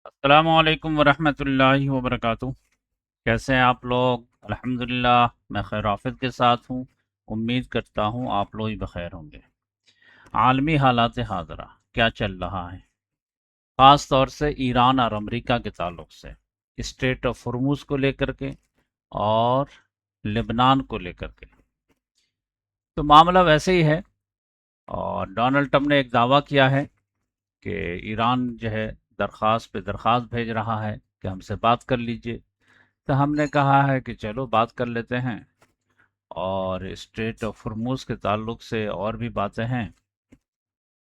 السلام علیکم ورحمۃ اللہ وبرکاتہ۔ کیسے ہیں آپ لوگ؟ الحمدللہ میں خیر آفت کے ساتھ ہوں۔ امید کرتا ہوں آپ لوگ بھی بخیر ہوں گے۔ عالمی حالات حاضرہ کیا چل رہا ہے، خاص طور سے ایران اور امریکہ کے تعلق سے، اسٹریٹ آف ہرموز کو لے کر کے اور لبنان کو لے کر کے، تو معاملہ ویسے ہی ہے۔ اور ڈونلڈ ٹرمپ نے ایک دعویٰ کیا ہے کہ ایران جو ہے درخواست پہ درخواست بھیج رہا ہے کہ ہم سے بات کر لیجئے۔ تو ہم نے کہا ہے کہ چلو بات کر لیتے ہیں، اور اسٹریٹ آف ہرموز کے تعلق سے اور بھی باتیں ہیں۔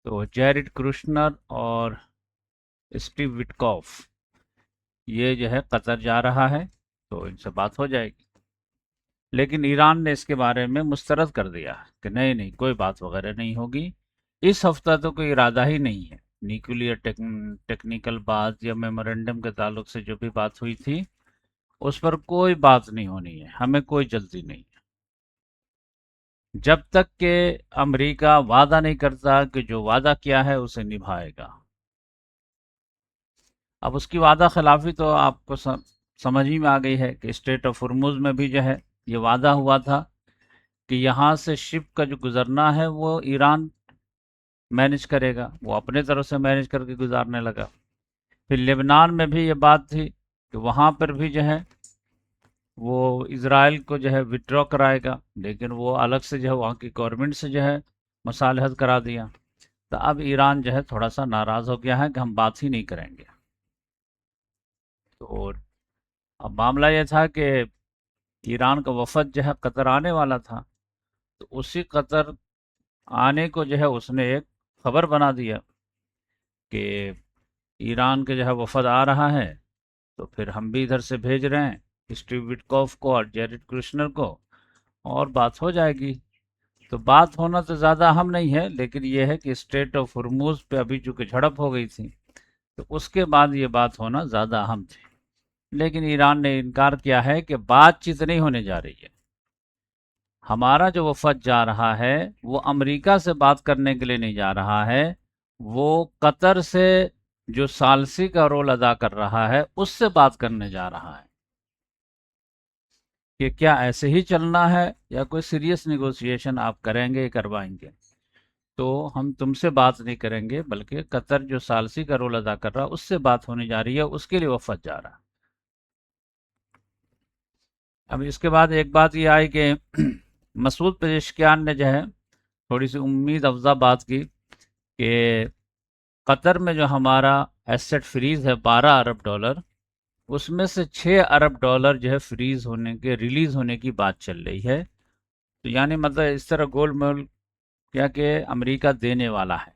تو جیریڈ کروشنر اور اسٹیو وٹکوف یہ جو ہے قطر جا رہا ہے، تو ان سے بات ہو جائے گی۔ لیکن ایران نے اس کے بارے میں مسترد کر دیا کہ نہیں نہیں، کوئی بات وغیرہ نہیں ہوگی۔ اس ہفتہ تو کوئی ارادہ ہی نہیں ہے، نیوکلیئر ٹیکنیکل بات یا میمورنڈم کے تعلق سے جو بھی بات ہوئی تھی اس پر کوئی بات نہیں ہونی ہے، ہمیں کوئی جلدی نہیں ہے جب تک کہ امریکہ وعدہ نہیں کرتا کہ جو وعدہ کیا ہے اسے نبھائے گا۔ اب اس کی وعدہ خلافی تو آپ کو سمجھ ہی میں آ گئی ہے کہ اسٹریٹ آف ہرموز میں بھی جو ہے یہ وعدہ ہوا تھا کہ یہاں سے شپ کا جو گزرنا ہے وہ ایران مینج کرے گا، وہ اپنے طرف سے مینج کر کے گزارنے لگا۔ پھر لبنان میں بھی یہ بات تھی کہ وہاں پر بھی جو ہے وہ اسرائیل کو جو ہے وڈرا کرائے گا، لیکن وہ الگ سے جو ہے وہاں کی گورنمنٹ سے جو ہے مصالحت کرا دیا۔ تو اب ایران جو ہے تھوڑا سا ناراض ہو گیا ہے کہ ہم بات ہی نہیں کریں گے۔ تو اب معاملہ یہ تھا کہ ایران کا وفد جو ہے قطر آنے والا تھا، تو اسی قطر آنے کو جو ہے اس نے ایک خبر بنا دیا کہ ایران کے جو ہے وفد آ رہا ہے، تو پھر ہم بھی ادھر سے بھیج رہے ہیں اسٹیو وٹکوف کو اور جیریڈ کرشنر کو، اور بات ہو جائے گی۔ تو بات ہونا تو زیادہ اہم نہیں ہے، لیکن یہ ہے کہ اسٹریٹ آف ہرموز پہ ابھی چونکہ جھڑپ ہو گئی تھی، تو اس کے بعد یہ بات ہونا زیادہ اہم تھی۔ لیکن ایران نے انکار کیا ہے کہ بات چیت نہیں ہونے جا رہی ہے، ہمارا جو وفد جا رہا ہے وہ امریکہ سے بات کرنے کے لیے نہیں جا رہا ہے، وہ قطر سے جو ثالثی کا رول ادا کر رہا ہے اس سے بات کرنے جا رہا ہے کہ کیا ایسے ہی چلنا ہے یا کوئی سیریس نیگوسیشن آپ کریں گے، کروائیں گے۔ تو ہم تم سے بات نہیں کریں گے، بلکہ قطر جو ثالثی کا رول ادا کر رہا ہے اس سے بات ہونے جا رہی ہے، اس کے لیے وفد جا رہا ہے۔ اب اس کے بعد ایک بات یہ آئی کہ مسعود پزشکیان نے جو ہے تھوڑی سی امید افزا بات کی کہ قطر میں جو ہمارا ایسٹ فریز ہے 12 ارب ڈالر، اس میں سے 6 ارب ڈالر جو ہے فریز ہونے کے ریلیز ہونے کی بات چل رہی ہے۔ تو یعنی مطلب اس طرح گول مول کیا کہ امریکہ دینے والا ہے،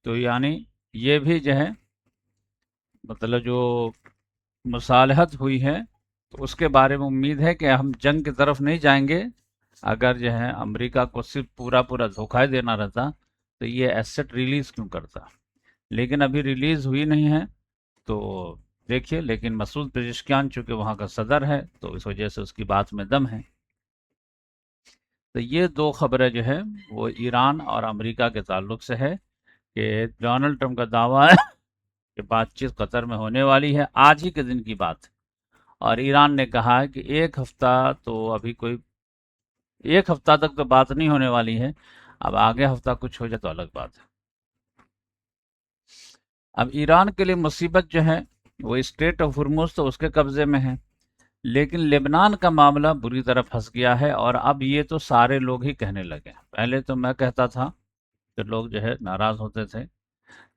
تو یعنی یہ بھی جو ہے مطلب جو مصالحت ہوئی ہے تو اس کے بارے میں امید ہے کہ ہم جنگ کی طرف نہیں جائیں گے۔ اگر جو ہے امریکہ کو صرف پورا پورا دھوکہ ہی دینا رہتا تو یہ ایسٹ ریلیز کیوں کرتا، لیکن ابھی ریلیز ہوئی نہیں ہے۔ تو دیکھیے، لیکن مسعود پزشکیان چونکہ وہاں کا صدر ہے تو اس وجہ سے اس کی بات میں دم ہے۔ تو یہ دو خبریں جو ہے وہ ایران اور امریکہ کے تعلق سے ہے کہ ڈونلڈ ٹرمپ کا دعویٰ ہے کہ بات چیت قطر میں ہونے والی ہے، آج ہی کے دن کی بات ہے، اور ایران نے کہا ہے کہ ایک ہفتہ تو ابھی کوئی، ایک ہفتہ تک تو بات نہیں ہونے والی ہے، اب آگے ہفتہ کچھ ہو جائے تو الگ بات ہے۔ اب ایران کے لیے مصیبت جو ہے وہ اسٹریٹ آف ہرموز تو اس کے قبضے میں ہے، لیکن لبنان کا معاملہ بری طرح پھنس گیا ہے، اور اب یہ تو سارے لوگ ہی کہنے لگے۔ پہلے تو میں کہتا تھا کہ لوگ جو ہے ناراض ہوتے تھے،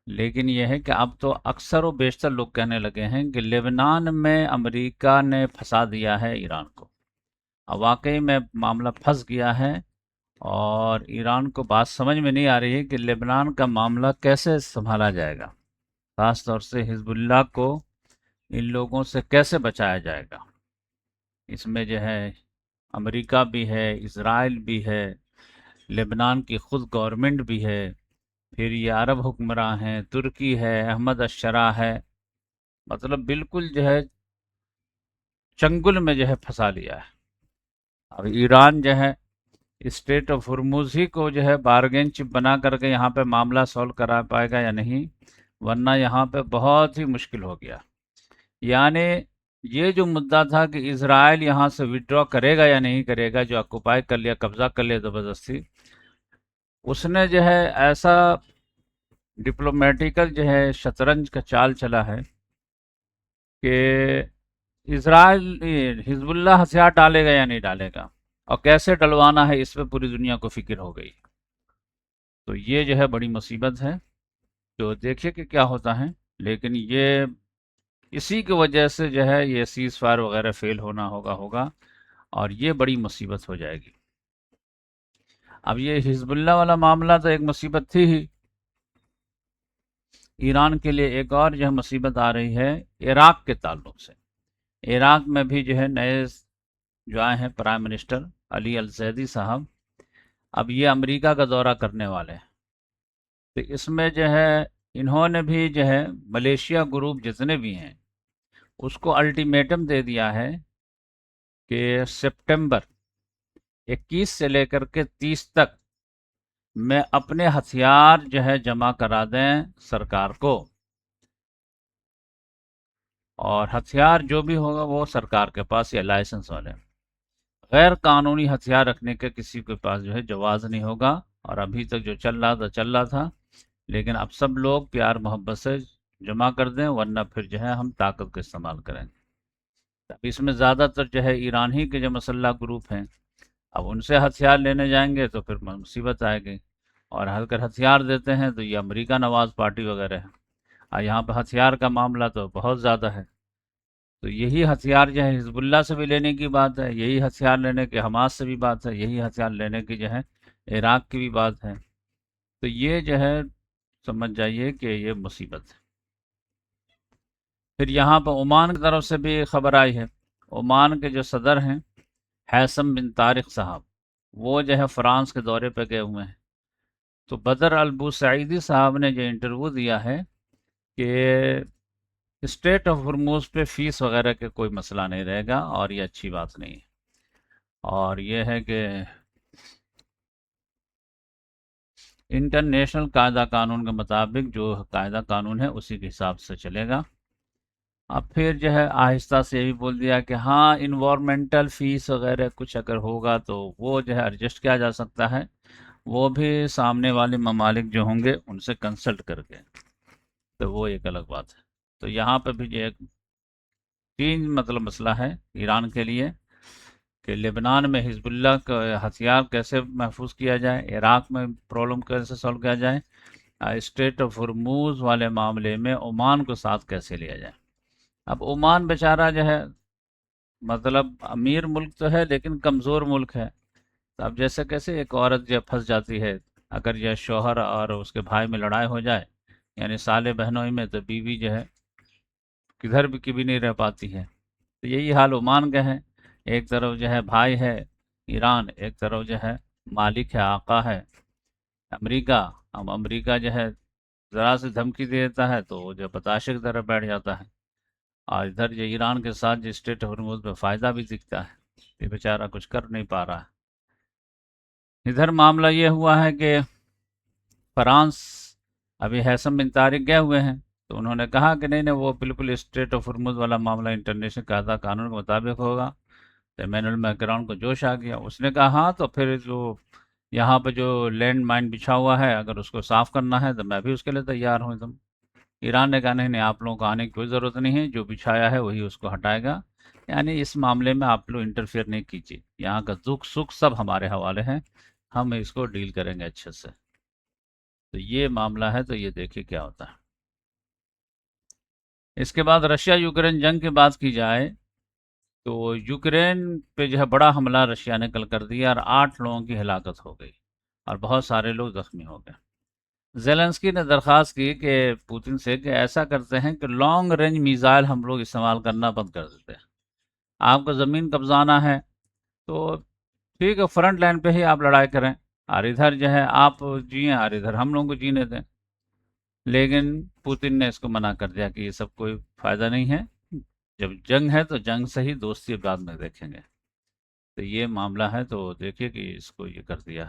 لیکن یہ ہے کہ اب تو اکثر و بیشتر لوگ کہنے لگے ہیں کہ لبنان میں امریکہ نے پھنسا دیا ہے ایران کو، اب واقعی میں معاملہ پھنس گیا ہے، اور ایران کو بات سمجھ میں نہیں آ رہی ہے کہ لبنان کا معاملہ کیسے سنبھالا جائے گا، خاص طور سے حزب اللہ کو ان لوگوں سے کیسے بچایا جائے گا۔ اس میں جو ہے امریکہ بھی ہے، اسرائیل بھی ہے، لبنان کی خود گورنمنٹ بھی ہے، پھر یہ عرب حکمراں ہیں، ترکی ہے، احمد الشرا ہے، مطلب بالکل جو ہے چنگل میں جو ہے پھنسا لیا ہے۔ اب ایران جو ہے اسٹریٹ آف ہرموز ہی کو جو ہے بارگین چپ بنا کر کے یہاں پہ معاملہ سولو کرا پائے گا یا نہیں، ورنہ یہاں پہ بہت ہی مشکل ہو گیا۔ یعنی یہ جو مدعا تھا کہ اسرائیل یہاں سے وڈرا کرے گا یا نہیں کرے گا، جو آکوپائی کر لیا، قبضہ کر لیا زبردستی، اس نے جو ہے ایسا ڈپلومیٹیکل جو ہے شطرنج کا چال چلا ہے کہ اسرائیل حزب اللہ ہتھیار ڈالے گا یا نہیں ڈالے گا، اور کیسے ڈلوانا ہے، اس پہ پوری دنیا کو فکر ہو گئی۔ تو یہ جو ہے بڑی مصیبت ہے، تو دیکھیے کہ کیا ہوتا ہے، لیکن یہ اسی کی وجہ سے جو ہے یہ سیز فائر وغیرہ فیل ہوگا، اور یہ بڑی مصیبت ہو جائے گی۔ اب یہ حزب اللہ والا معاملہ تو ایک مصیبت تھی ہی، ایران کے لیے ایک اور جو ہے مصیبت آ رہی ہے عراق کے تعلق سے۔ عراق میں بھی جو ہے نئے جو آئے ہیں پرائم منسٹر علی الزیدی صاحب، اب یہ امریکہ کا دورہ کرنے والے ہیں، تو اس میں جو ہے انہوں نے بھی جو ہے ملیشیا گروپ جتنے بھی ہیں اس کو الٹیمیٹم دے دیا ہے کہ سپٹمبر 21 سے لے کر کے 30 تک میں اپنے ہتھیار جو ہے جمع کرا دیں سرکار کو، اور ہتھیار جو بھی ہوگا وہ سرکار کے پاس یا لائسنس والے، غیر قانونی ہتھیار رکھنے کے کسی کے پاس جو ہے جواز نہیں ہوگا۔ اور ابھی تک جو چل رہا تھا، لیکن اب سب لوگ پیار محبت سے جمع کر دیں، ورنہ پھر جو ہے ہم طاقت کا استعمال کریں گے۔ اب اس میں زیادہ تر جو ہے ایران ہی کے جو مسلح گروپ ہیں، اب ان سے ہتھیار لینے جائیں گے تو پھر مصیبت آئے گی، اور اگر ہتھیار دیتے ہیں تو یہ امریکہ نواز پارٹی وغیرہ ہے، اور یہاں پہ ہتھیار کا معاملہ تو بہت زیادہ ہے، تو یہی ہتھیار جو ہے حزب اللہ سے بھی لینے کی بات ہے، یہی ہتھیار لینے کی حماس سے بھی بات ہے، یہی ہتھیار لینے کی جو ہے عراق کی بھی بات ہے، تو یہ جو ہے سمجھ جائیے کہ یہ مصیبت ہے۔ پھر یہاں پہ عمان کی طرف سے بھی خبر آئی ہے، عمان کے جو صدر ہیں حیثم بن طارق صاحب، وہ جو ہے فرانس کے دورے پہ گئے ہوئے ہیں، تو بدر البوسعیدی صاحب نے جو انٹرویو دیا ہے کہ اسٹریٹ آف ہرموز پہ فیس وغیرہ کے کوئی مسئلہ نہیں رہے گا، اور یہ اچھی بات نہیں ہے، اور یہ ہے کہ انٹرنیشنل قاعدہ قانون کے مطابق جو قاعدہ قانون ہے اسی کے حساب سے چلے گا۔ اب پھر جو ہے آہستہ سے یہ بھی بول دیا کہ ہاں انوائرمنٹل فیس وغیرہ کچھ اگر ہوگا تو وہ جو ہے ایڈجسٹ کیا جا سکتا ہے، وہ بھی سامنے والے ممالک جو ہوں گے ان سے کنسلٹ کر کے، تو وہ ایک الگ بات ہے۔ تو یہاں پہ بھی جو ایک تین مسئلہ ہے ایران کے لیے کہ لبنان میں حزب اللہ کا ہتھیار کیسے محفوظ کیا جائے، عراق میں پرابلم کیسے سولو کیا جائے، اسٹریٹ آف ہرموز والے معاملے میں عمان کو ساتھ کیسے لیا جائے۔ اب عمان بیچارہ جو ہے امیر ملک تو ہے لیکن کمزور ملک ہے، تو اب جیسے کیسے ایک عورت جو پھنس جاتی ہے، اگر یہ شوہر اور اس کے بھائی میں لڑائی ہو جائے، یعنی سالے بہنوئی میں، تو بیوی جو ہے کدھر بھی کی بھی نہیں رہ پاتی ہے، تو یہی حال عمان کا ہے، ایک طرف جو ہے بھائی ہے ایران، ایک طرف جو ہے مالک ہے، آقا ہے امریکہ۔ اب امریکہ جو ہے ذرا سے دھمکی دے دیتا ہے تو وہ جو بتاشے کی طرح بیٹھ جاتا ہے، اور ادھر جو ایران کے ساتھ جو اسٹیٹ ہرموز میں فائدہ بھی دکھتا ہے، یہ بیچارہ کچھ کر نہیں پا رہا ہے۔ ادھر معاملہ یہ ہوا ہے کہ فرانس ابھی حیثم بن طارق گئے ہوئے ہیں، تو انہوں نے کہا کہ نہیں وہ بالکل اسٹریٹ آف ہرموز والا معاملہ انٹرنیشنل قاعدہ قانون کے مطابق ہوگا، تو ایمینول میکرون کو جوش آ گیا، اس نے کہا ہاں تو پھر جو یہاں پہ جو لینڈ مائن بچھا ہوا ہے اگر اس کو صاف کرنا ہے تو میں بھی اس کے لیے تیار ہوں ایک دم۔ ایران نے کہا نہیں آپ لوگوں کو آنے کی کوئی ضرورت نہیں ہے، جو بچھایا ہے وہی اس کو ہٹائے گا، یعنی اس معاملے میں آپ لوگ انٹرفیئر نہیں کیجیے، یہاں کا دکھ سکھ سب ہمارے حوالے ہیں، ہم اس کو ڈیل کریں گے اچھے سے۔ تو یہ معاملہ ہے، تو یہ دیکھیے کیا ہوتا ہے۔ اس کے بعد رشیا یوکرین جنگ کی بات کی جائے تو یوکرین پہ جو ہے بڑا حملہ رشیا نے کل کر دیا، اور 8 لوگوں کی ہلاکت ہو گئی اور بہت سارے لوگ زخمی ہو گئے۔ زیلنسکی نے درخواست کی کہ پوتن سے کہ ایسا کرتے ہیں کہ لانگ رینج میزائل ہم لوگ استعمال کرنا بند کر دیتے ہیں، آپ کو زمین قبضانا ہے تو ٹھیک ہے فرنٹ لائن پہ ہی آپ لڑائی کریں، اور ادھر جو ہے آپ جئیں اور ادھر ہم لوگوں کو جینے دیں، لیکن پوتن نے اس کو منع کر دیا کہ یہ سب کوئی فائدہ نہیں ہے، جب جنگ ہے تو جنگ سے ہی، دوستی بعد میں دیکھیں گے، تو یہ معاملہ ہے، تو دیکھیے کہ اس کو یہ کر دیا۔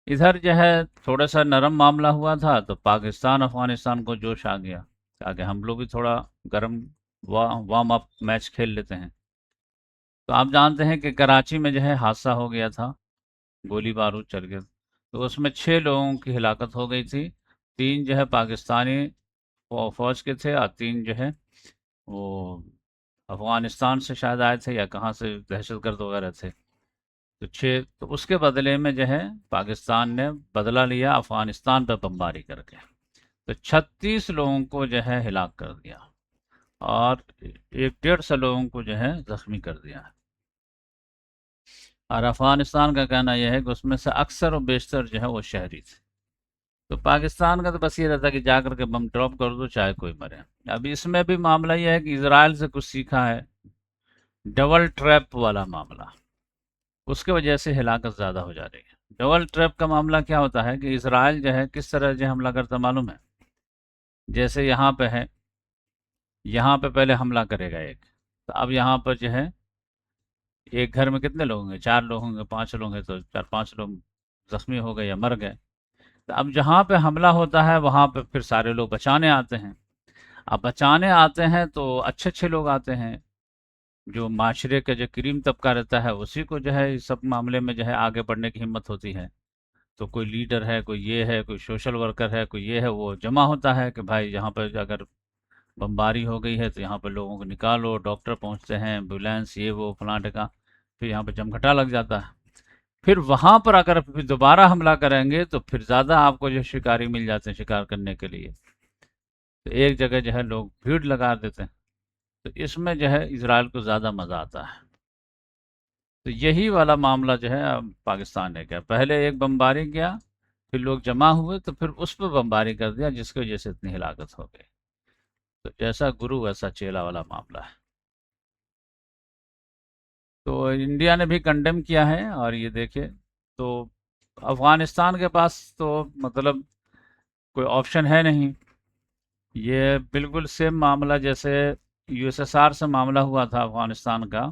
ادھر جو ہے تھوڑا سا نرم معاملہ ہوا تھا تو پاکستان افغانستان کو جوش آ گیا، تاکہ ہم لوگ بھی تھوڑا گرم وارم اپ میچ کھیل لیتے ہیں۔ تو آپ جانتے ہیں کہ کراچی میں جو ہے حادثہ ہو گیا تھا، گولی بارود چل گیا، تو اس میں 6 لوگوں کی ہلاکت ہو گئی تھی۔ 3 جو ہے پاکستانی فوج کے تھے، اور 3 جو ہے وہ افغانستان سے شاید آئے تھے یا کہاں سے دہشت گرد وغیرہ تھے۔ تو اس کے بدلے میں جو ہے پاکستان نے بدلہ لیا افغانستان پہ بمباری کر کے، تو 36 لوگوں کو جو ہے ہلاک کر دیا، اور 150 لوگوں کو جو ہے زخمی کر دیا۔ اور افغانستان کا کہنا یہ ہے کہ اس میں سے اکثر و بیشتر جو ہے وہ شہری تھے۔ تو پاکستان کا تو بس یہ رہتا ہے کہ جا کر کے بم ڈراپ کر دو، چاہے کوئی مرے۔ اب اس میں بھی معاملہ یہ ہے کہ اسرائیل سے کچھ سیکھا ہے، ڈبل ٹریپ والا معاملہ، اس کی وجہ سے ہلاکت زیادہ ہو جا رہی ہے۔ ڈبل ٹریپ کا معاملہ کیا ہوتا ہے کہ اسرائیل جو ہے کس طرح جو حملہ کرتا معلوم ہے؟ جیسے یہاں پہ ہے، یہاں پہ پہلے حملہ کرے گا ایک، تو اب یہاں پر جو ہے ایک گھر میں کتنے لوگ ہوں گے؟ 4 لوگ ہوں گے، 5 لوگ ہیں، تو 4-5 لوگ زخمی ہو گئے یا مر گئے۔ تو اب جہاں پہ حملہ ہوتا ہے وہاں پہ پھر سارے لوگ بچانے آتے ہیں۔ اب بچانے آتے ہیں تو اچھے اچھے لوگ آتے ہیں، جو معاشرے کا جو کریم طبقہ رہتا ہے اسی کو جو ہے اس سب معاملے میں جو ہے آگے بڑھنے کی ہمت ہوتی ہے۔ تو کوئی لیڈر ہے، کوئی یہ ہے، کوئی سوشل ورکر ہے، کوئی یہ ہے، وہ جمع ہوتا ہے کہ بھائی یہاں پر اگر بمباری ہو گئی ہے تو یہاں پہ لوگوں کو نکالو، ڈاکٹر پہنچتے ہیں، ایمبولینس، یہ وہ فلاں ٹکا، پھر یہاں پہ جمگھٹا لگ جاتا ہے۔ پھر وہاں پر اگر پھر دوبارہ حملہ کریں گے تو پھر زیادہ آپ کو جو شکاری مل جاتے ہیں شکار کرنے کے لیے، تو ایک جگہ جو ہے لوگ بھیڑ لگا دیتے ہیں۔ تو اس میں جو ہے اسرائیل کو زیادہ مزہ آتا ہے۔ تو یہی والا معاملہ جو ہے اب پاکستان نے کیا، پہلے ایک بمباری کیا، پھر لوگ جمع ہوئے تو پھر اس پہ بمباری کر دیا، جس کی وجہ سے اتنی ہلاکت ہو گئی۔ تو جیسا گرو ویسا چیلا والا معاملہ ہے۔ تو انڈیا نے بھی کنڈیم کیا ہے، اور یہ دیکھیں تو افغانستان کے پاس تو مطلب کوئی آپشن ہے نہیں۔ یہ بالکل سیم معاملہ جیسے یو ایس ایس آر سے معاملہ ہوا تھا افغانستان کا،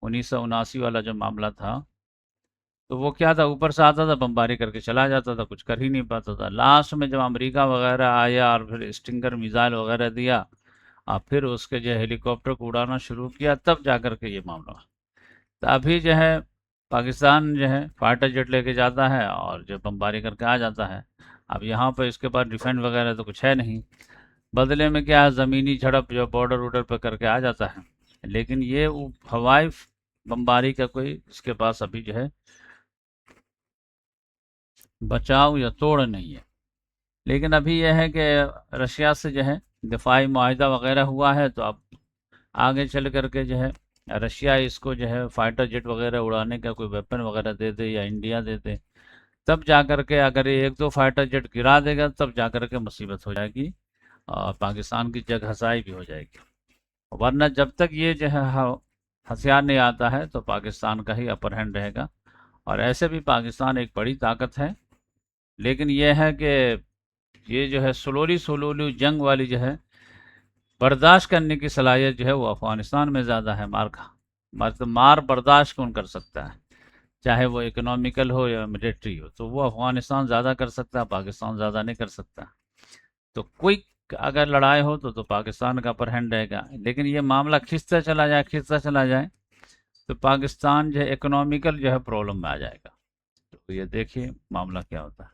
1979 والا جو معاملہ تھا، تو وہ کیا تھا، اوپر سے آتا تھا بمباری کر کے چلا جاتا تھا، کچھ کر ہی نہیں پاتا تھا۔ لاسٹ میں جب امریکہ وغیرہ آیا اور پھر اسٹنگر میزائل وغیرہ دیا، اور پھر اس کے جو ہیلی کاپٹر کو اڑانا شروع کیا، تب جا کر کے یہ معاملہ ہوا۔ تو ابھی جو ہے پاکستان جو ہے فائٹر جیٹ لے کے جاتا ہے اور جو بمباری کر کے آ جاتا ہے۔ اب یہاں پہ اس کے بعد ڈیفینڈ وغیرہ تو کچھ ہے نہیں، بدلے میں کیا ہے، زمینی جھڑپ جو بارڈر ووڈر پہ کر کے آ جاتا ہے، لیکن یہ ہوائی بمباری کا کوئی اس کے پاس ابھی جو ہے بچاؤ یا توڑ نہیں ہے۔ لیکن ابھی یہ ہے کہ رشیا سے جو ہے دفاعی معاہدہ وغیرہ ہوا ہے، تو اب آگے چل کر کے جو ہے رشیا اس کو جو ہے فائٹر جیٹ وغیرہ اڑانے کا کوئی ویپن وغیرہ دے دے یا انڈیا دے دے، تب جا کر کے اگر یہ 1-2 فائٹر جیٹ گرا دے گا تب جا کر کے مصیبت ہو جائے گی، اور پاکستان کی جگ ہسائی بھی ہو جائے گی۔ ورنہ جب تک یہ جو ہے ہتھیار نہیں آتا ہے تو پاکستان کا ہی اپر ہینڈ رہے گا۔ اور ایسے بھی پاکستان ایک بڑی طاقت ہے، لیکن یہ ہے کہ یہ جو ہے سلولی جنگ والی جو ہے برداشت کرنے کی صلاحیت جو ہے وہ افغانستان میں زیادہ ہے۔ مار برداشت کون کر سکتا ہے، چاہے وہ اکنامیکل ہو یا ملٹری ہو، تو وہ افغانستان زیادہ کر سکتا ہے، پاکستان زیادہ نہیں کر سکتا۔ تو کوئی اگر لڑائی ہو تو پاکستان کا اپر ہینڈ رہے گا، لیکن یہ معاملہ کھنچتا چلا جائے تو پاکستان جو ہے اکنامیکل جو ہے پرابلم میں آ جائے گا۔ تو یہ دیکھیے معاملہ کیا ہوتا ہے۔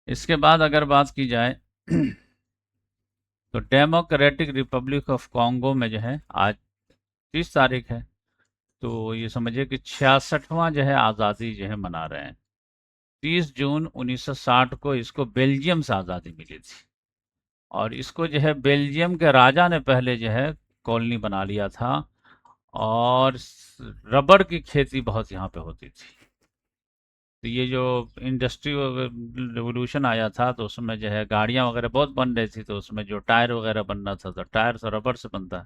اس کے بعد اگر بات کی جائے تو ڈیموکریٹک ریپبلک آف کانگو میں جو ہے آج 30 تاریخ ہے، تو یہ سمجھے کہ 66واں جو ہے آزادی جو ہے منا رہے ہیں۔ 30 جون 1960 کو اس کو بیلجیم سے آزادی ملی تھی، اور اس کو جو ہے بیلجیم کے راجا نے پہلے جو ہے کالونی بنا لیا تھا، اور ربڑ کی کھیتی بہت یہاں پہ ہوتی تھی۔ تو یہ جو انڈسٹری ریولوشن آیا تھا تو اس میں جو ہے گاڑیاں وغیرہ بہت بن رہی تھی، تو اس میں جو ٹائر وغیرہ بننا تھا تو ٹائر سے ربڑ سے بنتا ہے،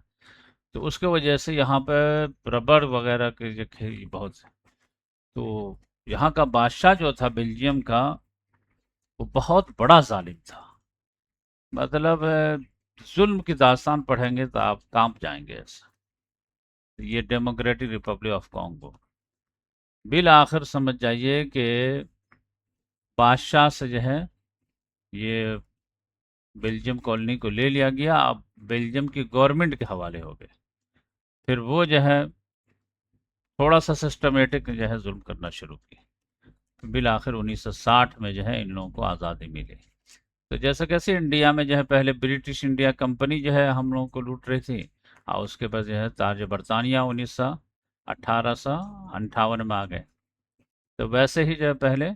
تو اس کی وجہ سے یہاں پہ ربڑ وغیرہ کی جو کھیتی بہت سے، تو یہاں کا بادشاہ جو تھا بیلجیم کا وہ بہت بڑا ظالم تھا، مطلب ظلم کی داستان پڑھیں گے تو آپ کانپ جائیں گے ایسا۔ یہ ڈیموکریٹک ریپبلک آف کانگو، بالآخر سمجھ جائیے کہ بادشاہ سے جو ہے یہ بیلجیم کالونی کو لے لیا گیا، اب بیلجیم کی گورنمنٹ کے حوالے ہو گئے۔ پھر وہ جو ہے تھوڑا سا سسٹمیٹک جو ہے ظلم کرنا شروع کی، بالآخر 1960 میں جو ہے ان لوگوں کو آزادی ملی۔ تو جیسے کیسے انڈیا میں جو ہے پہلے برٹش انڈیا کمپنی جو ہے ہم لوگوں کو لوٹ رہی تھی، اور اس کے بعد جو ہے تاج برطانیہ 1858 میں آ گئے، تو ویسے ہی جو ہے پہلے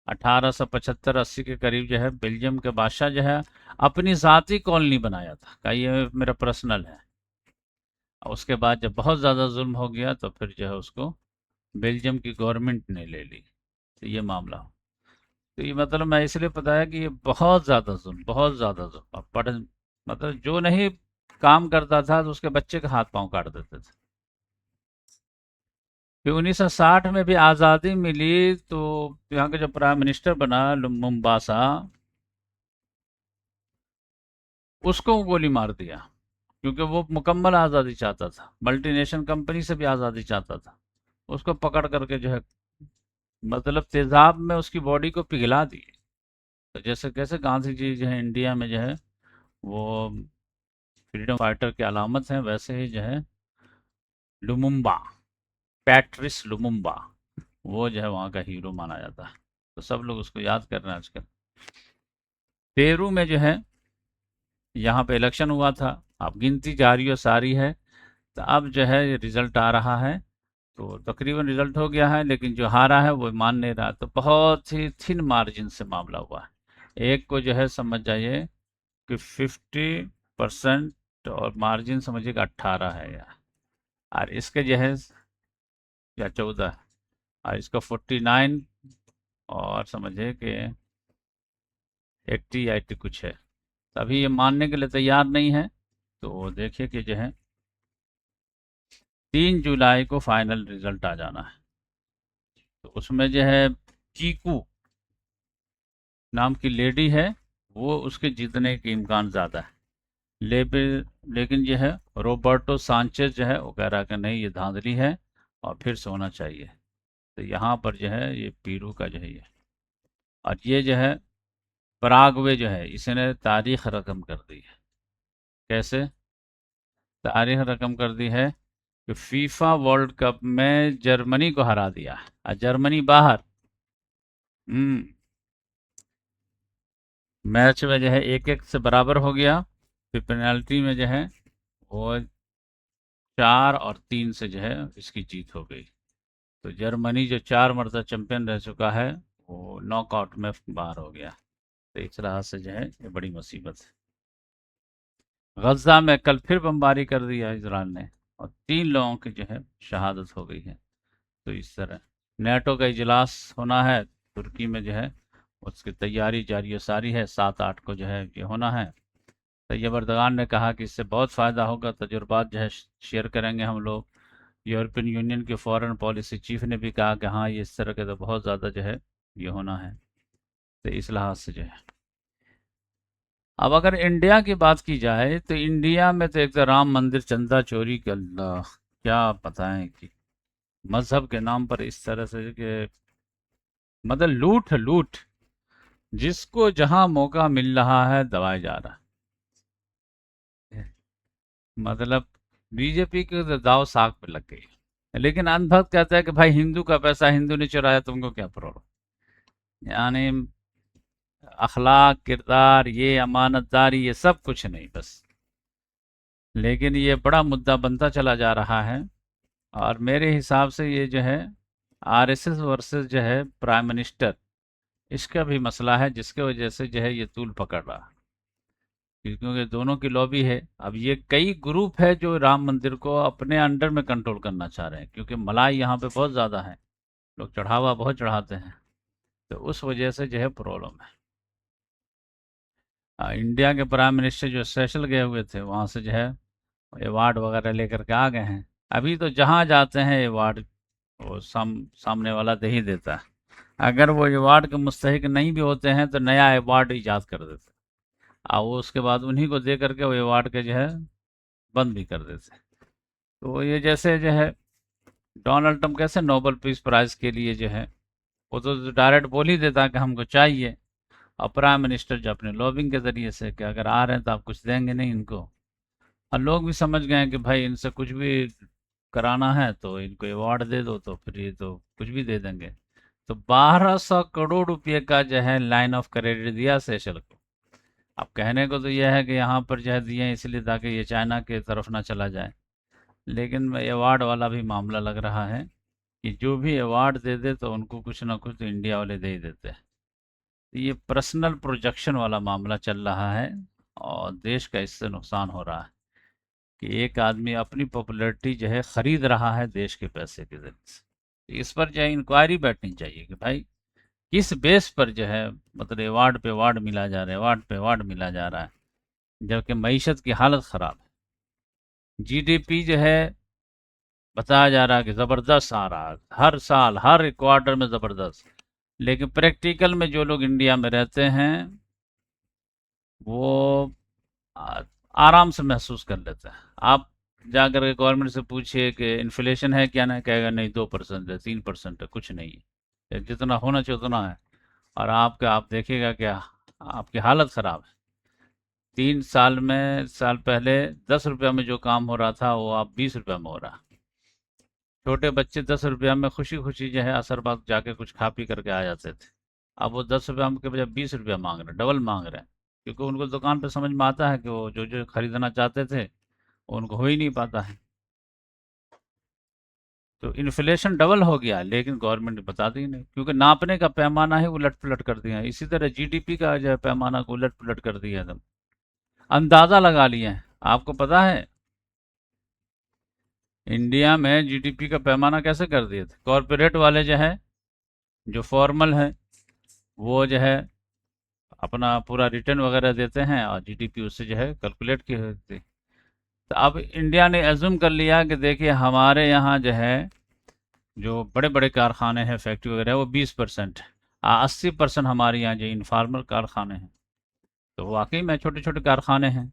1875-80 کے قریب جو ہے بیلجیم کے بادشاہ جو ہے اپنی ذاتی کالونی بنایا تھا کہ یہ میرا پرسنل ہے، اس کے بعد جب بہت زیادہ ظلم ہو گیا تو پھر جو ہے اس کو بیلجیم کی گورنمنٹ نے لے لی، تو یہ معاملہ ہو۔ تو یہ مطلب میں اس لیے بتایا کہ یہ بہت زیادہ ظلم، بہت زیادہ ظلم، اور مطلب جو نہیں کام کرتا تھا تو اس کے بچے کا ہاتھ پاؤں کاٹ دیتے تھے۔ پھر 1960 میں بھی آزادی ملی تو یہاں کا جو پرائم منسٹر بنا لوممباسا، اس کو گولی مار دیا، کیونکہ وہ مکمل آزادی چاہتا تھا، ملٹی نیشنل کمپنی سے بھی آزادی چاہتا تھا، اس کو پکڑ کر کے جو ہے مطلب تیزاب میں اس کی باڈی کو پگھلا دی۔ تو جیسے کیسے گاندھی جی جو ہے انڈیا میں جو ہے وہ فریڈم فائٹر کی علامت ہیں، ویسے ہی جو ہے لوممبا، پیٹرس لوممبا، وہ جو ہے وہاں کا ہیرو مانا جاتا ہے، تو سب لوگ اس کو یاد کر رہے ہیں آج کل۔ پیرو میں جو ہے یہاں پہ الیکشن ہوا تھا، اب گنتی جاری و ساری ہے، تو اب جو ہے رزلٹ آ رہا ہے، تو تقریباً رزلٹ ہو گیا ہے، لیکن جو ہارا ہے وہ مان نہیں رہا، تو بہت ہی تھن مارجن سے معاملہ ہوا ہے، ایک کو جو ہے سمجھ جائیے کہ 50% اور مارجن سمجھیے کہ 18 ہے، اور اس کے جو ہے یا 14، اور اس کا 49 اور سمجھے کہ 80 کچھ ہے، ابھی یہ ماننے کے لیے تیار نہیں ہے۔ تو دیکھیے کہ جو ہے 3 جولائی کو فائنل رزلٹ آ جانا ہے، تو اس میں جو ہے چیکو نام کی لیڈی ہے، وہ اس کے جیتنے کے امکان زیادہ ہے، لیکن جو ہے روبرٹو سانچز جو ہے وہ کہہ رہا کہ نہیں یہ دھاندلی ہے اور پھر سے ہونا چاہیے، تو یہاں پر جو ہے یہ پیرو کا جو ہے یہ، اور یہ جو ہے پراگوے جو ہے اس نے تاریخ رقم کر دی ہے۔ کیسے تاریخ رقم کر دی ہے کہ فیفا ورلڈ کپ میں جرمنی کو ہرا دیا، اور جرمنی باہر، میچ میں جو ہے 1-1 سے برابر ہو گیا، پھر پینالٹی میں جو ہے وہ 4-3 سے جو ہے اس کی جیت ہو گئی، تو جرمنی جو 4 مرتبہ چیمپئن رہ چکا ہے وہ ناک آؤٹ میں باہر ہو گیا، تو اس لحاظ سے جو ہے یہ بڑی مصیبت ہے۔ غزہ میں کل پھر بمباری کر دیا اسرائیل نے، اور 3 لوگوں کی جو ہے شہادت ہو گئی ہے، تو اس طرح نیٹو کا اجلاس ہونا ہے ترکی میں جو ہے، اس کی تیاری جاری و ساری ہے، 7-8 کو جو ہے یہ ہونا ہے۔ طیب اردغان نے کہا کہ اس سے بہت فائدہ ہوگا، تجربات جو ہے شیئر کریں گے ہم لوگ۔ یورپین یونین کے فورن پالیسی چیف نے بھی کہا کہ ہاں یہ اس طرح کے تو بہت زیادہ جو ہے یہ ہونا ہے، تو اس لحاظ سے جو ہے۔ اب اگر انڈیا کی بات کی جائے تو انڈیا میں تو ایک تو رام مندر چندہ چوری کے اللہ کیا بتائیں کہ مذہب کے نام پر اس طرح سے کہ مطلب لوٹ جس کو جہاں موقع مل رہا ہے دبائے جا رہا ہے، مطلب بی جے پی کے داؤ ساکھ پہ لگ گئی، لیکن ان بھکت کہتا ہے کہ بھائی ہندو کا پیسہ ہندو نے چرایا، تم کو کیا پرابلم، یعنی اخلاق کردار یہ امانت داری یہ سب کچھ نہیں بس، لیکن یہ بڑا مدعا بنتا چلا جا رہا ہے، اور میرے حساب سے یہ جو ہے آر ایس ایس ورسز جو ہے پرائم منسٹر، اس کا بھی مسئلہ ہے جس کی وجہ سے جو ہے یہ طول پکڑ رہا، کیونکہ دونوں کی لابی ہے۔ اب یہ کئی گروپ ہے جو رام مندر کو اپنے انڈر میں کنٹرول کرنا چاہ رہے ہیں، کیونکہ ملائی یہاں پہ بہت زیادہ ہے، لوگ چڑھاوا بہت چڑھاتے ہیں، تو اس وجہ سے جو ہے پرابلم ہے۔ انڈیا کے پرائم منسٹر جو سیشل گئے ہوئے تھے وہاں سے جو ہے ایوارڈ وغیرہ لے کر کے آ گئے ہیں، ابھی تو جہاں جاتے ہیں ایوارڈ وہ سامنے والا دے ہی دیتا ہے، اگر وہ ایوارڈ کے مستحق نہیں بھی ہوتے ہیں تو نیا ایوارڈ ایجاد کر دیتے، اور وہ اس کے بعد انہی کو دے کر کے وہ ایوارڈ کے جو ہے بند بھی کر دیتے، تو یہ جیسے جو ہے ڈونلڈ ٹرمپ کیسے نوبل پیس پرائز کے لیے جو ہے وہ تو ڈائریکٹ بول ہی دیتا کہ ہم کو چاہیے، اور پرائم منسٹر جو اپنے لابنگ کے ذریعے سے کہ اگر آ رہے ہیں تو آپ کچھ دیں گے نہیں ان کو، اور لوگ بھی سمجھ گئے ہیں کہ بھائی ان سے کچھ بھی کرانا ہے تو ان کو ایوارڈ دے دو تو پھر یہ تو کچھ بھی دے دیں گے. تو 1200 کروڑ روپے کا جو ہے لائن آف کریڈٹ دیا سیشل کو. اب کہنے کو تو یہ ہے کہ یہاں پر جو ہے دیے اس لیے تاکہ یہ چائنا کی طرف نہ چلا جائے، لیکن ایوارڈ والا بھی معاملہ لگ رہا ہے کہ جو بھی ایوارڈ دے دے تو ان کو کچھ نہ کچھ تو انڈیا والے دے ہی دیتے ہیں. یہ پرسنل پروجیکشن والا معاملہ چل رہا ہے اور دیش کا اس سے نقصان ہو رہا ہے کہ ایک آدمی اپنی پاپولیرٹی جو ہے خرید رہا ہے دیش کے پیسے کے ذریعے سے. اس پر جو ہے انکوائری بیٹھنی چاہیے کہ بھائی کس بیس پر جو ہے مطلب ایوارڈ پہ ایوارڈ ملا جا رہا ہے، ایوارڈ پہ ایوارڈ ملا جا رہا ہے، جبکہ معیشت کی حالت خراب ہے. جی ڈی پی جو ہے بتایا جا رہا ہے کہ زبردست آ رہا ہے، ہر سال ہر ایک کوارٹر میں زبردست، لیکن پریکٹیکل میں جو لوگ انڈیا میں رہتے ہیں وہ آرام سے محسوس کر لیتے ہیں. آپ جا کر کے گورنمنٹ سے پوچھئے کہ انفلیشن ہے کیا، نہیں کہے گا نہیں 2% ہے 3% ہے، کچھ نہیں ہے، جتنا ہونا چاہیے اتنا ہے. اور آپ دیکھیے گا کہ آپ کی حالت خراب ہے. 3 سال میں سال پہلے 10 روپیہ میں جو کام ہو رہا تھا وہ اب 20 روپیہ میں ہو رہا. چھوٹے بچے 10 روپیہ میں خوشی خوشی جو ہے عصر بعد جا کے کچھ کھا پی کر کے آ جاتے تھے، اب وہ 10 روپیہ کے بجائے 20 روپیہ مانگ رہے ہیں، ڈبل مانگ رہے ہیں، کیونکہ ان کو دکان پہ سمجھ میں آتا ہے کہ وہ جو خریدنا چاہتے تھے ان کو ہو ہی نہیں پاتا ہے. تو انفلیشن ڈبل ہو گیا لیکن گورنمنٹ بتاتی ہی نہیں، کیونکہ ناپنے کا پیمانہ ہی الٹ پلٹ کر دیا ہے. اسی طرح جی ڈی پی کا جو ہے پیمانہ کو الٹ پلٹ کر دیا ہے، اندازہ لگا لیا ہے. آپ کو پتا ہے انڈیا میں جی ڈی پی کا پیمانہ کیسے کر دیے تھے؟ کارپوریٹ والے جو ہے جو فارمل ہے وہ جو ہے اپنا پورا ریٹرن وغیرہ دیتے ہیں اور جی ڈی پی اس سے جو ہے کیلکولیٹ کی ہوتی. تو اب انڈیا نے ایزوم کر لیا کہ دیکھیے ہمارے یہاں جو ہے جو بڑے بڑے کارخانے ہیں فیکٹری وغیرہ وہ 20%، 80% ہمارے یہاں جو انفارمل کارخانے ہیں. تو واقعی میں چھوٹے چھوٹے کارخانے ہیں.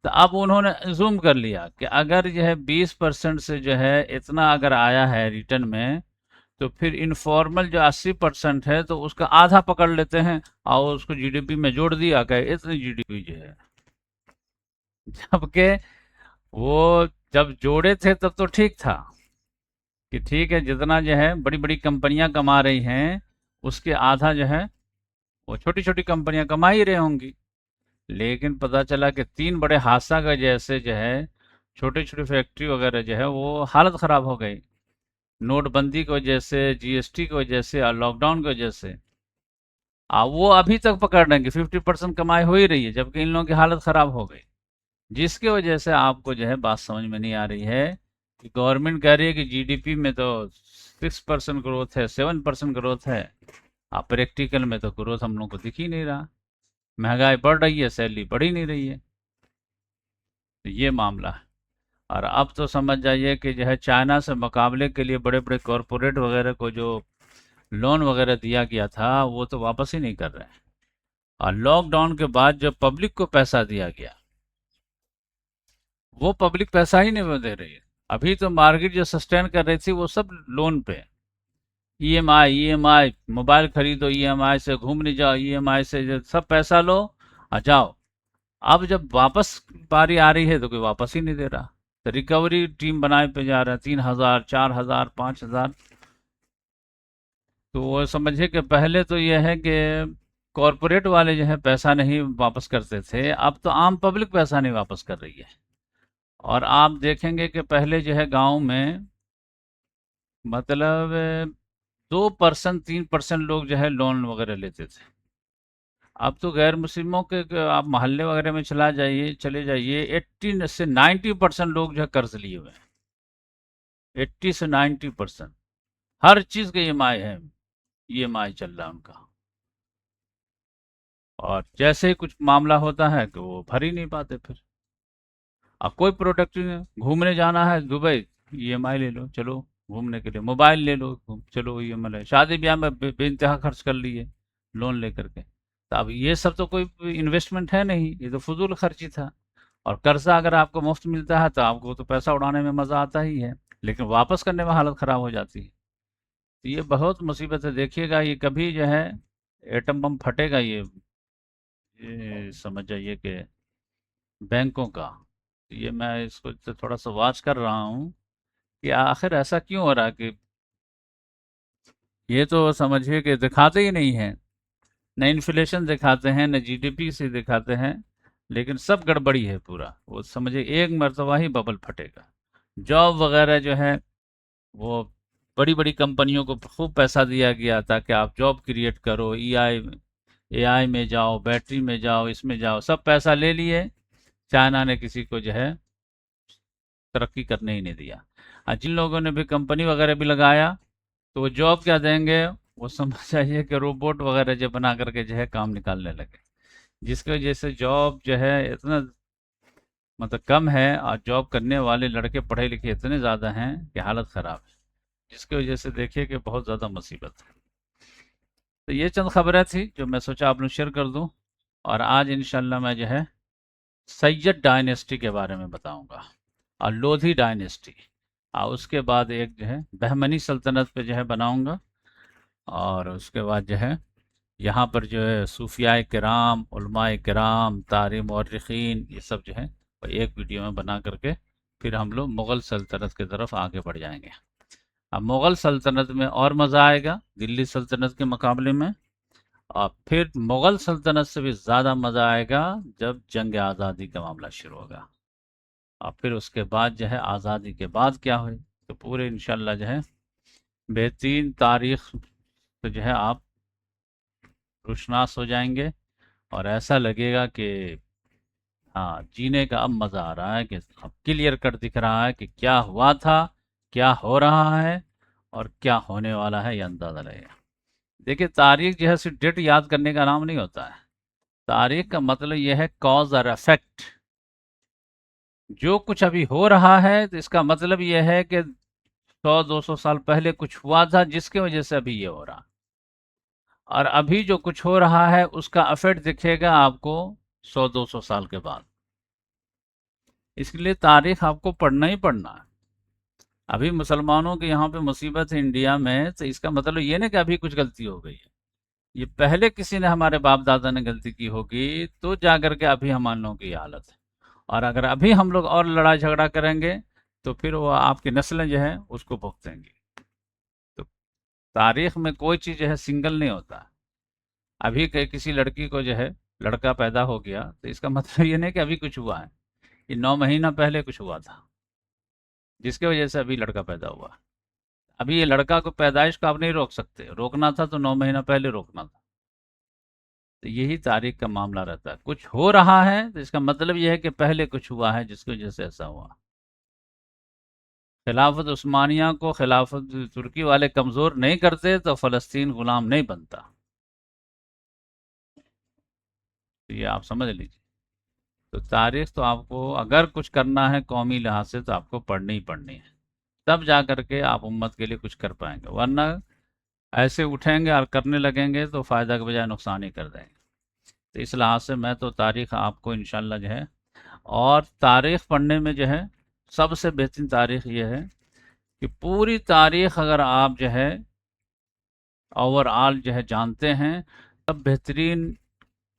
تو اب انہوں نے زوم کر لیا کہ اگر جو ہے 20% سے جو ہے اتنا اگر آیا ہے ریٹرن میں تو پھر انفارمل جو 80% ہے تو اس کا آدھا پکڑ لیتے ہیں اور اس کو جی ڈی پی میں جوڑ دیا کہ اتنی جی ڈی پی جو ہے. جبکہ وہ جب جوڑے تھے تب تو ٹھیک تھا کہ ٹھیک ہے جتنا جو ہے بڑی بڑی کمپنیاں کما رہی ہیں اس کے آدھا جو ہے وہ چھوٹی چھوٹی کمپنیاں کما ہی رہی ہوں گی. لیکن پتہ چلا کہ 3 بڑے حادثہ کا جیسے جو ہے چھوٹی چھوٹی فیکٹری وغیرہ جو ہے وہ حالت خراب ہو گئی، نوٹ بندی کی وجہ سے، جی ایس ٹی کی وجہ سے اور لاک ڈاؤن کی وجہ سے. وہ ابھی تک پکڑ رہے ہیں کہ 50% کمائی ہو ہی رہی ہے جبکہ ان لوگوں کی حالت خراب ہو گئی، جس کی وجہ سے آپ کو جو ہے بات سمجھ میں نہیں آ رہی ہے کہ گورنمنٹ کہہ رہی ہے کہ جی ڈی پی میں تو 6% گروتھ ہے، 7% گروتھ ہے، آپ پریکٹیکل میں تو گروتھ ہم لوگوں کو دکھ ہی نہیں رہا. مہنگائی بڑھ رہی ہے، سیلری بڑھ ہی نہیں رہی ہے. تو یہ معاملہ ہے. اور اب تو سمجھ جائیے کہ جو ہے چائنا سے مقابلے کے لیے بڑے بڑے کارپوریٹ وغیرہ کو جو لون وغیرہ دیا گیا تھا وہ تو واپس ہی نہیں کر رہے ہیں. اور لاک ڈاؤن کے بعد جو پبلک کو پیسہ دیا گیا وہ پبلک پیسہ ہی نہیں دے رہی ہے. ابھی تو مارکیٹ جو سسٹین کر رہی تھی وہ سب لون پہ، ای ایم آئی موبائل خریدو، ای ایم آئی سے گھومنے جاؤ، ای ایم آئی سے سب پیسہ لو اور جاؤ. اب جب واپس باری آ رہی ہے تو کوئی واپس ہی نہیں دے رہا. تو ریکوری ٹیم بنائے پہ جا رہا ہے 3,000 4,000 5,000. تو وہ سمجھے کہ پہلے تو یہ ہے کہ کارپوریٹ والے جو ہے پیسہ نہیں واپس کرتے تھے، اب تو عام پبلک پیسہ نہیں واپس کر رہی ہے. اور آپ دیکھیں گے کہ پہلے جو ہے گاؤں میں مطلب 2% 3% لوگ جو ہے لون وغیرہ لیتے تھے. اب تو غیر مسلموں کے آپ محلے وغیرہ میں چلے جائیے 80 سے 90% لوگ جو ہے قرض لیے ہوئے ہیں. 80 سے 90% ہر چیز کا ای ایم آئی ہے، ای ایم آئی چل رہا ہے ان کا. اور جیسے ہی کچھ معاملہ ہوتا ہے کہ وہ بھر ہی نہیں پاتے. پھر اب کوئی پروڈکٹ نہیں، گھومنے جانا ہے دبئی ای ایم آئی لے لو، چلو گھومنے کے لیے. موبائل لے لو، چلو ای ایم آئی. شادی بیاہ میں بے انتہا خرچ کر لیے لون لے کر کے. تو اب یہ سب تو کوئی انویسٹمنٹ ہے نہیں، یہ تو فضول خرچی تھا. اور قرضہ اگر آپ کو مفت ملتا ہے تو آپ کو تو پیسہ اڑانے میں مزہ آتا ہی ہے، لیکن واپس کرنے میں حالت خراب ہو جاتی ہے. تو یہ بہت مصیبت ہے. دیکھیے گا یہ کبھی جو ہے ایٹم بم پھٹے گا، یہ یہ سمجھ جائیے کہ بینکوں کا، یہ میں اس کو تھوڑا سا واچ کر رہا ہوں کہ آخر ایسا کیوں ہو رہا ہے کہ یہ تو سمجھیے کہ دکھاتے ہی نہیں ہیں، نہ انفلیشن دکھاتے ہیں نہ جی ڈی پی سے دکھاتے ہیں، لیکن سب گڑبڑی ہے پورا، وہ سمجھے ایک مرتبہ ہی ببل پھٹے گا۔ جاب وغیرہ جو ہے وہ بڑی بڑی کمپنیوں کو خوب پیسہ دیا گیا تاکہ آپ جاب کریٹ کرو، اے آئی میں جاؤ، بیٹری میں جاؤ، اس میں جاؤ، سب پیسہ لے لیے، چائنا نے کسی کو جو ہے ترقی کرنے ہی نہیں دیا۔ جن لوگوں نے بھی کمپنی وغیرہ بھی لگایا تو وہ جاب کیا دیں گے، وہ سمجھ چاہیے کہ روبوٹ وغیرہ جو بنا کر کے جو ہے کام نکالنے لگے، جس کی وجہ سے جاب جو ہے اتنا مطلب کم ہے، اور جاب کرنے والے لڑکے پڑھے لکھے اتنے زیادہ ہیں کہ حالت خراب ہے، جس کی وجہ سے دیکھیے کہ بہت زیادہ مصیبت ہے۔ تو یہ چند خبریں تھی جو میں سوچا آپ نے شیئر کر دوں، اور آج انشاءاللہ میں جو ہے سید ڈائنیسٹی کے بارے میں بتاؤں گا، اور لودھی ڈائنیسٹی، اور اس کے بعد ایک جو ہے بہمنی سلطنت پہ جو ہے بناؤں گا، اور اس کے بعد جو ہے یہاں پر جو ہے صوفیاء کرام، علماء کرام، تاریخ مورخین، یہ سب جو ہے ایک ویڈیو میں بنا کر کے پھر ہم لوگ مغل سلطنت کی طرف آگے بڑھ جائیں گے۔ اب مغل سلطنت میں اور مزہ آئے گا دلی سلطنت کے مقابلے میں، اور پھر مغل سلطنت سے بھی زیادہ مزہ آئے گا جب جنگ آزادی کا معاملہ شروع ہوگا، اور پھر اس کے بعد جو ہے آزادی کے بعد کیا ہوئی، تو پورے انشاءاللہ جو ہے بہترین تاریخ تو جو ہے آپ روشناس ہو جائیں گے، اور ایسا لگے گا کہ ہاں جینے کا اب مزہ آ رہا ہے، کہ اب کلیئر کٹ دکھ رہا ہے کہ کیا ہوا تھا، کیا ہو رہا ہے، اور کیا ہونے والا ہے، یہ اندازہ لگے گا۔ دیکھیے تاریخ جو ہے صرف ڈیٹ یاد کرنے کا نام نہیں ہوتا ہے، تاریخ کا مطلب یہ ہے کاز اور افیکٹ، جو کچھ ابھی ہو رہا ہے تو اس کا مطلب یہ ہے کہ 100 200 سال پہلے کچھ ہوا تھا جس کی وجہ سے ابھی یہ ہو رہا، اور ابھی جو کچھ ہو رہا ہے اس کا افیکٹ دکھے گا آپ کو 100 200 سال کے بعد، اس لیے تاریخ آپ کو پڑھنا ہی پڑھنا ہے۔ ابھی مسلمانوں کے یہاں پہ مصیبت ہے انڈیا میں، تو اس کا مطلب یہ نہیں کہ ابھی کچھ غلطی ہو گئی ہے، یہ پہلے کسی نے ہمارے باپ دادا نے غلطی کی ہوگی تو جا کر کے ابھی ہم لوگوں کی حالت ہے، اور اگر ابھی ہم لوگ اور لڑائی جھگڑا کریں گے تو پھر وہ آپ کی نسلیں جو ہے اس کو بھگتیں گی۔ تو تاریخ میں کوئی چیز جو ہے سنگل نہیں ہوتا، ابھی کسی لڑکی کو جو ہے لڑکا پیدا ہو گیا تو اس کا مطلب یہ نہیں کہ ابھی کچھ ہوا ہے، یہ 9 مہینہ پہلے کچھ ہوا تھا جس کی وجہ سے ابھی لڑکا پیدا ہوا۔ ابھی یہ لڑکا کو پیدائش کو آپ نہیں روک سکتے، روکنا تھا تو 9 مہینہ پہلے روکنا تھا۔ تو یہی تاریخ کا معاملہ رہتا ہے، کچھ ہو رہا ہے تو اس کا مطلب یہ ہے کہ پہلے کچھ ہوا ہے جس کی وجہ سے ایسا ہوا۔ خلافت عثمانیہ کو خلافت ترکی والے کمزور نہیں کرتے تو فلسطین غلام نہیں بنتا، تو یہ آپ سمجھ لیجیے۔ تو تاریخ تو آپ کو اگر کچھ کرنا ہے قومی لحاظ سے تو آپ کو پڑھنی ہی پڑھنی ہے، تب جا کر کے آپ امت کے لیے کچھ کر پائیں گے، ورنہ ایسے اٹھیں گے اور کرنے لگیں گے تو فائدہ کے بجائے نقصان ہی کر دیں گے۔ تو اس لحاظ سے میں تو تاریخ آپ کو انشاءاللہ جو ہے، اور تاریخ پڑھنے میں جو ہے سب سے بہترین تاریخ یہ ہے کہ پوری تاریخ اگر آپ جو ہے اوور آل جو ہے جانتے ہیں تب بہترین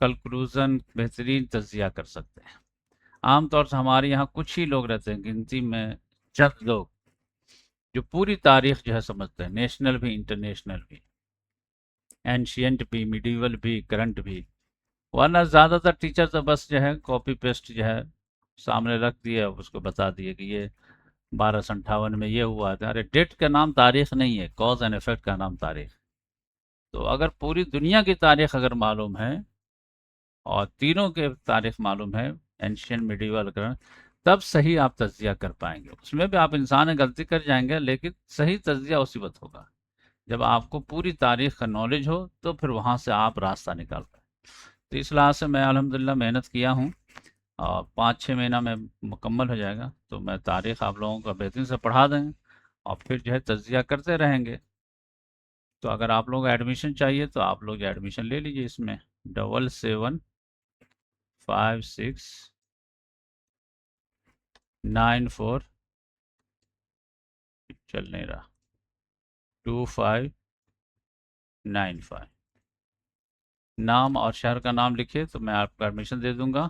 کنکلوژن، بہترین تجزیہ کر سکتے ہیں۔ عام طور سے ہمارے یہاں کچھ ہی لوگ رہتے ہیں، گنتی میں چند لوگ، جو پوری تاریخ جو ہے سمجھتے ہیں، نیشنل بھی انٹرنیشنل بھی، اینشینٹ بھی، میڈیول بھی، کرنٹ بھی، ورنہ زیادہ تر ٹیچر تو بس جو ہے کاپی پیسٹ جو ہے سامنے رکھ دیا، اس کو بتا دیے کہ یہ 1258 میں یہ ہوا تھا۔ ارے ڈیٹ کا نام تاریخ نہیں ہے، کاز اینڈ افیکٹ کا نام تاریخ۔ تو اگر پوری دنیا کی تاریخ اگر معلوم ہے اور تینوں کے تاریخ معلوم ہے، اینشین، میڈیول، کرنٹ، تب صحیح آپ تجزیہ کر پائیں گے۔ اس میں بھی آپ انسان غلطی کر جائیں گے لیکن صحیح تجزیہ اسی وقت ہوگا جب آپ کو پوری تاریخ کا نالج ہو، تو پھر وہاں سے آپ راستہ نکال پائیں۔ تو اس لحاظ سے میں الحمدللہ محنت کیا ہوں، اور 5 6 مہینہ میں مکمل ہو جائے گا، تو میں تاریخ آپ لوگوں کا بہترین سے پڑھا دیں، اور پھر جو ہے تجزیہ کرتے رہیں گے۔ تو اگر آپ لوگوں کو ایڈمیشن چاہیے تو آپ لوگ ایڈمیشن لے لیجئے اس میں، 775694 چل نہیں رہا 2595 نام اور شہر کا نام لکھیے تو میں آپ کو ایڈمیشن دے دوں گا.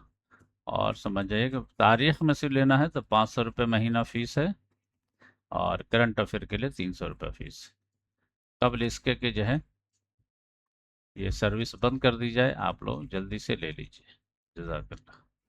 اور سمجھ جائیے کہ تاریخ میں سے لینا ہے تو 500 روپے مہینہ فیس ہے، اور کرنٹ افیئر کے لیے 300 روپے فیس. قبل اس کے کہ جو ہے یہ سروس بند کر دی جائے، آپ لوگ جلدی سے لے لیجیے. جزاک اللہ.